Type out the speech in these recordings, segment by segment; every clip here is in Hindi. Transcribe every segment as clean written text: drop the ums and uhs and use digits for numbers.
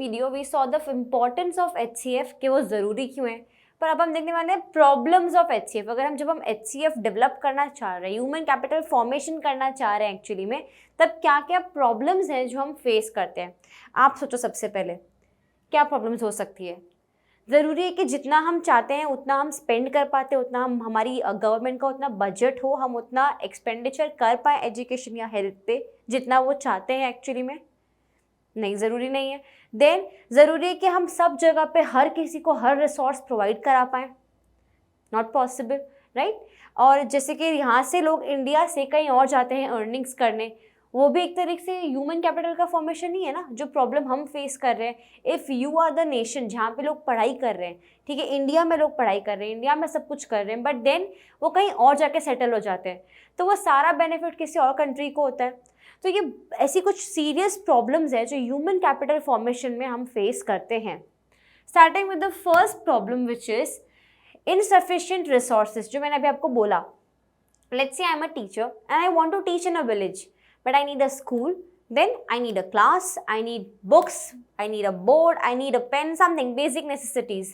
Video we saw the importance of HCF कि वो ज़रूरी क्यों है, पर अब हम देखने वाले हैं प्रॉब्लम्स ऑफ HCF। अगर जब हम HCF डेवलप करना चाह रहे हैं, ह्यूमन कैपिटल फॉर्मेशन करना चाह रहे हैं एक्चुअली में, तब क्या क्या प्रॉब्लम्स हैं जो हम फेस करते हैं। आप सोचो सबसे पहले क्या प्रॉब्लम्स हो सकती है। ज़रूरी है कि जितना हम चाहते हैं उतना हम स्पेंड कर पाते, उतना हम हमारी गवर्नमेंट का उतना बजट हो, हम उतना एक्सपेंडिचर कर पाए एजुकेशन या हेल्थ पे जितना वो चाहते हैं एक्चुअली में। नहीं, ज़रूरी नहीं है। देन ज़रूरी है कि हम सब जगह पे हर किसी को हर रिसोर्स प्रोवाइड करा पाएँ, नॉट पॉसिबल, राइट। और जैसे कि यहाँ से लोग इंडिया से कहीं और जाते हैं अर्निंग्स करने, वो भी एक तरीके से ह्यूमन कैपिटल का फॉर्मेशन ही है ना, जो प्रॉब्लम हम फेस कर रहे हैं। If you are the nation जहाँ पे लोग पढ़ाई कर रहे हैं, ठीक है, इंडिया में लोग पढ़ाई कर रहे हैं, इंडिया में सब कुछ कर रहे हैं, बट देन वो कहीं और जाके सेटल हो जाते हैं, तो वो सारा बेनिफिट किसी और कंट्री को होता है। तो ये ऐसी कुछ सीरियस प्रॉब्लम्स है जो ह्यूमन कैपिटल फॉर्मेशन में हम फेस करते हैं। Starting with the first problem which is insufficient resources, जो मैंने अभी आपको बोला। Let's say I am a teacher and I want to teach in a village, but I need a school, then I need a class, I need books, I need a board, I need a pen, something basic necessities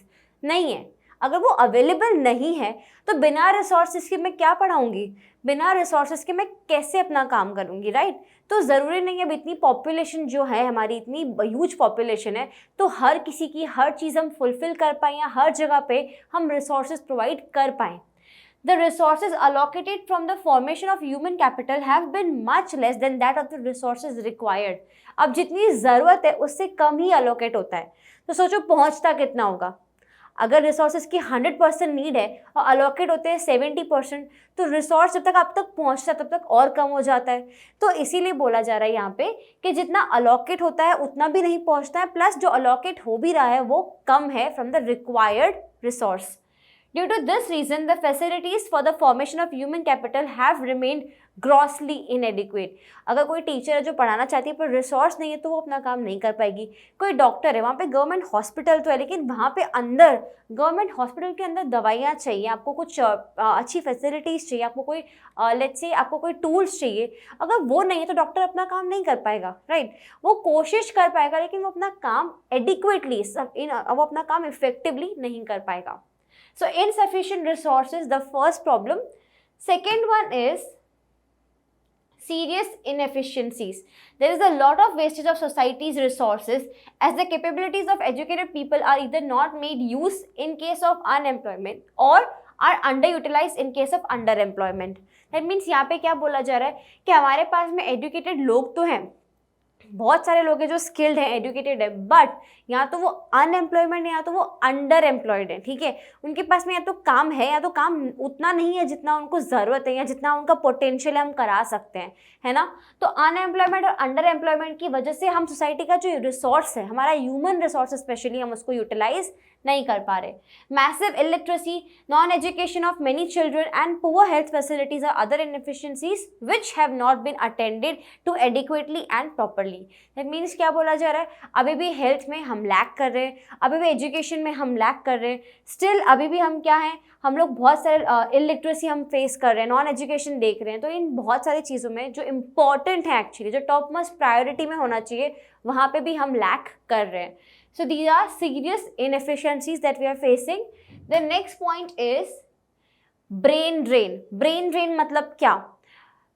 नहीं है। अगर वो अवेलेबल नहीं है तो बिना रिसोर्सेज के मैं क्या पढ़ाऊँगी, बिना रिसोर्सेज के मैं कैसे अपना काम करूँगी, राइट। तो ज़रूरी नहीं है अब इतनी पॉपुलेशन जो है हमारी, इतनी ह्यूज पॉपुलेशन है, तो हर किसी की हर चीज़ हम फुलफ़िल कर पाएँ या हर जगह पे हम रिसोर्सेज प्रोवाइड कर पाएँ। The resources allocated from the formation of human capital have been much less than that of the resources required. अब जितनी ज़रूरत है उससे कम ही allocate होता है, तो सोचो पहुंचता कितना होगा। अगर रिसोर्सेज की 100% नीड है और allocate होते हैं 70%, तो रिसोर्स जब तक आप तक पहुंचता है तब तक और कम हो जाता है। तो इसीलिए बोला जा रहा है यहाँ पे कि जितना allocate होता है उतना भी नहीं पहुंचता है, प्लस जो allocate हो भी रहा है वो कम है from the required resource. Due to this reason, the facilities for the formation of human capital have remained grossly inadequate. अगर कोई टीचर है जो पढ़ाना चाहती है पर रिसोर्स नहीं है तो वो अपना काम नहीं कर पाएगी। कोई डॉक्टर है, वहाँ पे गवर्नमेंट हॉस्पिटल तो है, लेकिन वहाँ पे अंदर गवर्नमेंट हॉस्पिटल के अंदर दवाइयाँ चाहिए, आपको कुछ अच्छी फैसिलिटीज़ चाहिए, आपको कोई लेट्स से आपको कोई टूल्स चाहिए। अगर वो नहीं है तो डॉक्टर अपना काम नहीं कर पाएगा, राइट। वो कोशिश कर पाएगा लेकिन वो अपना काम एडिक्वेटली, वो अपना काम इफेक्टिवली नहीं कर पाएगा। So insufficient resources, the first problem. Second one is serious inefficiencies. There is a lot of wastage of society's resources as the capabilities of educated people are either not made use in case of unemployment or are underutilized in case of underemployment. That means यहाँ पे क्या बोला जा रहा है कि हमारे पास में educated लोग तो हैं, बहुत सारे लोग हैं जो स्किल्ड हैं, एजुकेटेड है, बट या तो वो अनएम्प्लॉयमेंट है या तो वो अंडर एम्प्लॉयड है, ठीक है। उनके पास में या तो काम है या तो काम उतना नहीं है जितना उनको ज़रूरत है या जितना उनका पोटेंशियल है हम करा सकते हैं, है ना। तो अनएम्प्लॉयमेंट और अंडर एम्प्लॉयमेंट की वजह से हम सोसाइटी का जो रिसोर्स है, हमारा ह्यूमन रिसोर्स स्पेशली, हम उसको यूटिलाइज नहीं कर पा रहे। Massive illiteracy, non education of many children and poor health facilities are other inefficiencies which have not been attended to adequately and properly. That means क्या बोला जा रहा है, अभी भी हेल्थ में हम लैक कर रहे हैं, अभी भी एजुकेशन में हम लैक कर रहे हैं, स्टिल अभी भी हम क्या हैं, हम लोग बहुत सारे इलिटरेसी हम फेस कर रहे हैं, नॉन एजुकेशन देख रहे हैं। तो इन बहुत सारी चीज़ों में जो इम्पॉर्टेंट है एक्चुअली, जो टॉप मोस्ट प्रायोरिटी में होना चाहिए, वहाँ पे भी हम लैक कर रहे हैं। So these are serious inefficiencies that we are facing. The next point is brain drain. Brain drain मतलब क्या?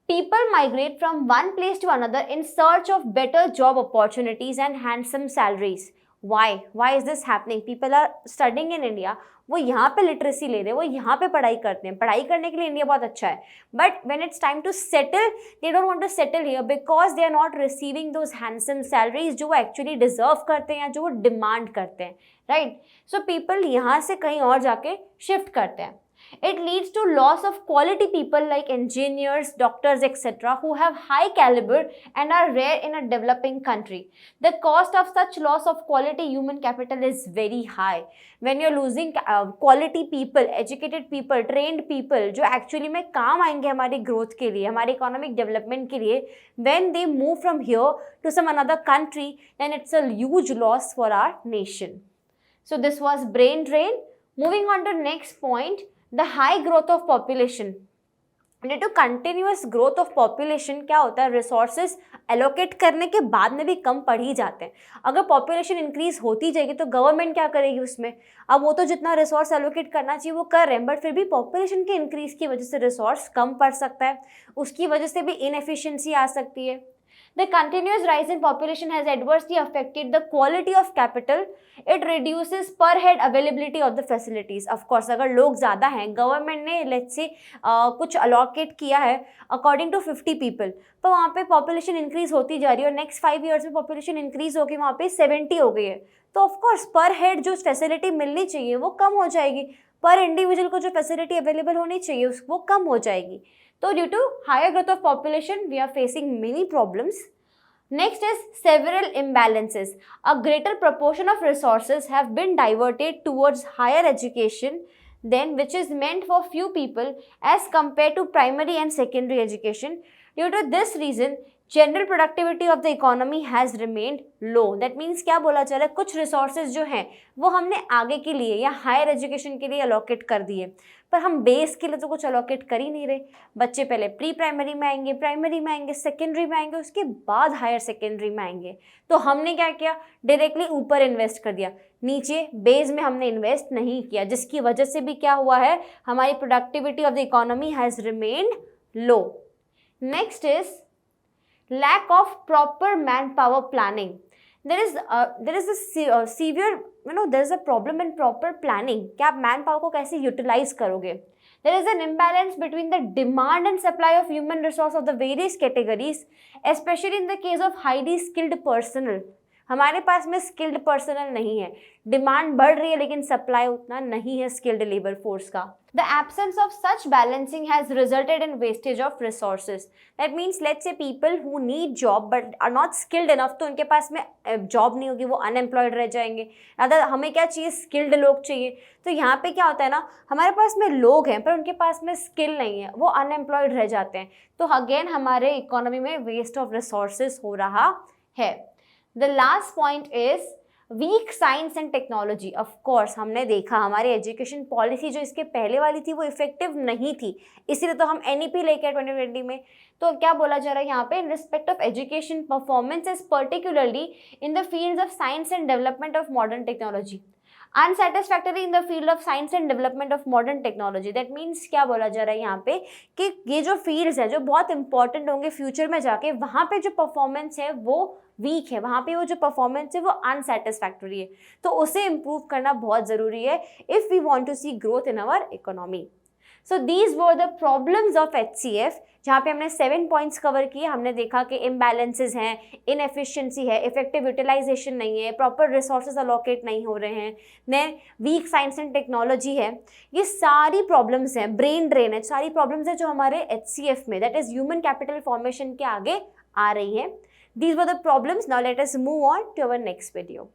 People migrate from one place to another in search of better job opportunities and handsome salaries. Why? Why is this happening? People are studying in India. वो यहाँ पे लिटरेसी ले रहे हैं, वो यहाँ पे पढ़ाई करते हैं, पढ़ाई करने के लिए इंडिया बहुत अच्छा है, but when it's time to settle they don't want to settle here because they are not receiving those handsome salaries जो वो एक्चुअली डिजर्व करते हैं या जो वो डिमांड करते हैं, राइट। सो पीपल यहाँ से कहीं और जाके शिफ्ट करते हैं। It leads to loss of quality people like engineers, doctors, etc. who have high caliber and are rare in a developing country. The cost of such loss of quality human capital is very high. When you're losing quality people, educated people, trained people, जो actually में काम आएंगे हमारी growth के लिए, हमारे economic development के लिए, when they move from here to some another country, then it's a huge loss for our nation. So this was brain drain. Moving on to next point. The high growth of population. Due to continuous growth of population क्या होता है, रिसोर्सेज एलोकेट करने के बाद में भी कम पड़ ही जाते हैं। अगर पॉपुलेशन इंक्रीज होती जाएगी तो गवर्नमेंट क्या करेगी उसमें, अब वो तो जितना रिसोर्स एलोकेट करना चाहिए वो कर रहे हैं, बट फिर भी पॉपुलेशन के इंक्रीज की वजह से रिसोर्स कम पड़ सकता है, उसकी वजह से भी इनएफिशिएंसी आ सकती है। The continuous rise in population has adversely affected the quality of capital. It reduces per head availability of the facilities. Of course, अगर लोग ज़्यादा हैं, गवर्नमेंट ने let's say कुछ allocate किया है according to 50 people, तो वहाँ पे population increase होती जा रही है और next 5 years में population increase होगी वहाँ पे 70 हो गई है, तो of course per head जो facility मिलनी चाहिए वो कम हो जाएगी, पर इंडिविजुअल को जो फैसिलिटी अवेलेबल होनी चाहिए वो कम हो जाएगी। तो due to higher growth of population we are facing many problems. Next is several imbalances. A greater proportion of resources have been diverted towards higher education then which is meant for few people as compared to primary and secondary education. Due to this reason general productivity of the economy has remained low. That means क्या बोला जा रहा है, कुछ रिसोर्सेज जो हैं वो हमने आगे के लिए या हायर एजुकेशन के लिए अलोकेट कर दिए, पर हम बेस के लिए तो कुछ अलोकेट कर ही नहीं रहे। बच्चे पहले प्री प्राइमरी में आएंगे, प्राइमरी में आएंगे, सेकेंडरी में आएंगे, उसके बाद हायर सेकेंडरी में आएंगे, तो हमने क्या किया, डायरेक्टली ऊपर इन्वेस्ट कर दिया, नीचे बेस में हमने इन्वेस्ट नहीं किया, जिसकी वजह से भी क्या हुआ है, हमारी productivity of the economy has remained low. Next is lack of proper manpower planning. There is a severe, there is a problem in proper planning कि आप मैन पावर को कैसे यूटिलाइज करोगे। There is an imbalance between the demand and supply of human resource of the various categories, especially in the case of highly skilled personnel. हमारे पास में स्किल्ड पर्सनल नहीं है, डिमांड बढ़ रही है लेकिन सप्लाई उतना नहीं है स्किल्ड लेबर फोर्स का। The absence of such balancing has resulted in wastage of resources. That means let's say people who need job but are not skilled enough, तो उनके पास में जॉब नहीं होगी, वो अनएम्प्लॉयड रह जाएंगे। अगर हमें क्या चाहिए, स्किल्ड लोग चाहिए, तो यहाँ पे क्या होता है ना, हमारे पास में लोग हैं पर उनके पास में स्किल नहीं है, वो अनएम्प्लॉयड रह जाते हैं, तो अगेन हमारे इकोनॉमी में वेस्ट ऑफ रिसोर्सेज हो रहा है। The last point is weak science and technology. Of course हमने देखा हमारी एजुकेशन पॉलिसी जो इसके पहले वाली थी वो इफेक्टिव नहीं थी, इसीलिए तो हम NEP लेके 2020 में। तो क्या बोला जा रहा है यहाँ पे, in respect of education performance is particularly in the field of science and development of modern technology, unsatisfactory in the field of science and development of modern technology. That means क्या बोला जा रहा है यहाँ पे कि ये जो फील्ड्स हैं जो बहुत इंपॉर्टेंट होंगे फ्यूचर में जाके, वहाँ पे जो परफॉर्मेंस है वो वीक है, वहाँ पे वो जो परफॉर्मेंस है वो अनसेटिस्फैक्टरी है, तो उसे इम्प्रूव करना बहुत ज़रूरी है if we want to see growth in our economy. So these were the problems of HCF, जहाँ पे हमने 7 पॉइंट्स कवर किए। हमने देखा कि इम्बैलेंसेज हैं, इनएफिशिएंसी है, इफेक्टिव यूटिलाइजेशन नहीं है, प्रॉपर रिसोर्सेज अलोकेट नहीं हो रहे हैं, then weak science and technology है, ये सारी प्रॉब्लम्स हैं, ब्रेन ड्रेन है, सारी प्रॉब्लम्स है जो हमारे HCF में, that is human capital formation के आगे आ रही है। These were the problems. Now let us move on to our next video.